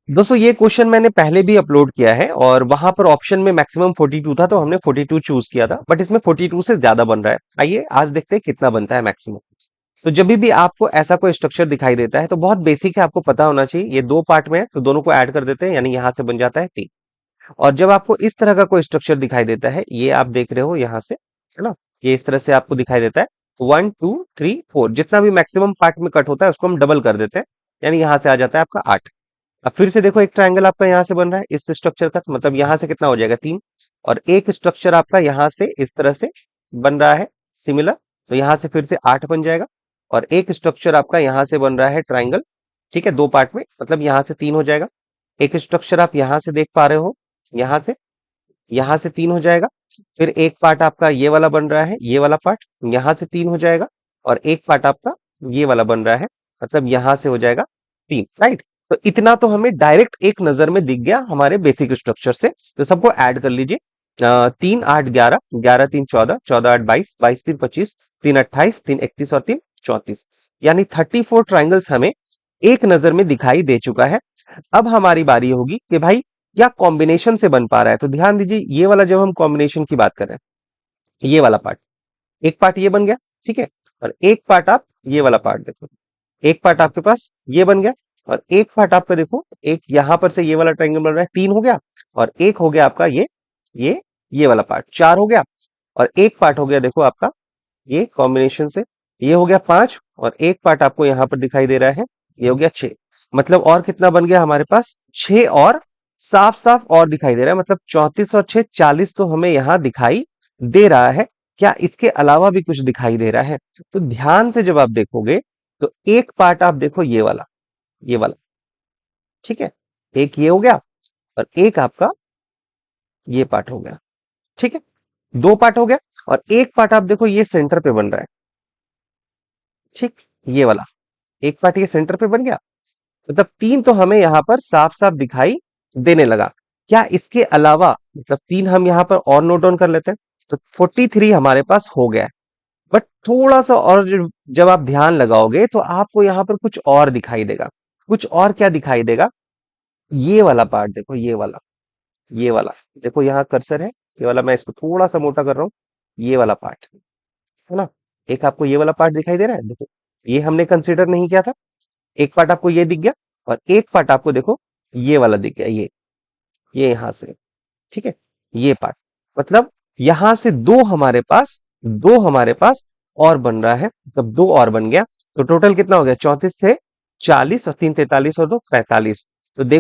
दोस्तों ये क्वेश्चन मैंने पहले भी अपलोड किया है और वहां पर ऑप्शन में मैक्सिमम 42 था, तो हमने 42 चूज किया था, बट इसमें 42 से ज्यादा बन रहा है। आइए आज देखते हैं कितना बनता है मैक्सिमम। तो जब भी आपको ऐसा कोई स्ट्रक्चर दिखाई देता है तो बहुत बेसिक है, आपको पता होना चाहिए। ये दो पार्ट में है तो दोनों को ऐड कर देते हैं, यानी यहां से बन जाता है 3। और जब आपको इस तरह का कोई स्ट्रक्चर दिखाई देता है, ये आप देख रहे हो यहाँ से, है ना, ये इस तरह से आपको दिखाई देता है। 1 2 3 4 जितना भी मैक्सिमम पार्ट में कट होता है उसको हम डबल कर देते हैं, यानी यहां से आ जाता है आपका 8। अब फिर से देखो, एक ट्रायंगल आपका यहाँ से बन रहा है इस स्ट्रक्चर का, तो मतलब यहाँ से कितना हो जाएगा 3। और एक स्ट्रक्चर आपका यहाँ से इस तरह से बन रहा है सिमिलर, तो यहाँ से फिर से 8 बन जाएगा। और एक स्ट्रक्चर आपका यहाँ से बन रहा है ट्रायंगल, ठीक है, दो पार्ट में, मतलब यहाँ से 3 हो जाएगा। एक स्ट्रक्चर आप यहाँ से देख पा रहे हो, यहाँ से 3 हो जाएगा। फिर एक पार्ट आपका ये वाला बन रहा है, ये वाला पार्ट यहाँ से 3 हो जाएगा। और एक पार्ट आपका ये वाला बन रहा है, मतलब यहाँ से हो जाएगा 3, राइट। तो इतना तो हमें डायरेक्ट एक नजर में दिख गया हमारे बेसिक स्ट्रक्चर से। तो सबको ऐड कर लीजिए। 3 8 11, 11 3 14, 14 8 22, 22 3 25, 3 28, 3 31 और 3 34, यानी 34 ट्राइंगल्स हमें एक नजर में दिखाई दे चुका है। अब हमारी बारी होगी कि भाई क्या कॉम्बिनेशन से बन पा रहा है। तो ध्यान दीजिए, ये वाला जब हम कॉम्बिनेशन की बात कर रहे हैं, ये वाला पार्ट, एक पार्ट ये बन गया, ठीक है। और एक पार्ट आप ये वाला पार्ट देखो, एक पार्ट आपके पास ये बन गया। और एक पार्ट आपका देखो, एक यहां पर से ये वाला ट्रायंगल बन रहा है, 3 हो गया। और एक हो गया आपका ये वाला पार्ट, 4 हो गया। और एक पार्ट हो गया देखो आपका ये कॉम्बिनेशन से, ये हो गया 5। और एक पार्ट आपको यहां पर दिखाई दे रहा है, ये हो गया 6। मतलब और कितना बन गया हमारे पास, 6 और साफ साफ और दिखाई दे रहा है, मतलब 34 और 6 40 तो हमें यहां दिखाई दे रहा है। क्या इसके अलावा भी कुछ दिखाई दे रहा है? तो ध्यान से जब आप देखोगे तो एक पार्ट आप देखो ये वाला, ठीक है, एक ये हो गया। और एक आपका ये पार्ट हो गया, ठीक है, दो पार्ट हो गया। और एक पार्ट आप देखो ये सेंटर पे बन रहा है, ठीक, ये वाला एक पार्ट ये सेंटर पे बन गया। मतलब 3 तो हमें यहां पर साफ साफ दिखाई देने लगा। क्या इसके अलावा, मतलब 3 हम यहां पर और नोट डाउन कर लेते हैं। तो 43 हमारे पास हो गया है। बट थोड़ा सा और जब आप ध्यान लगाओगे तो आपको यहां पर कुछ और दिखाई देगा। कुछ और क्या दिखाई देगा, ये वाला पार्ट देखो, ये वाला देखो, यहाँ कर्सर है, ये वाला मैं इसको थोड़ा सा मोटा कर रहा हूँ, ये वाला पार्ट, है ना। एक आपको ये वाला पार्ट दिखाई दे रहा है, देखो ये हमने कंसीडर नहीं किया था। एक पार्ट आपको ये दिख गया। और एक पार्ट आपको देखो ये वाला दिख गया, ये यहां से, ठीक है, ये पार्ट। मतलब यहां से दो हमारे पास और बन रहा है, मतलब दो और बन गया। तो टोटल कितना हो गया, 34 से 40, और 3 43 और 2 45।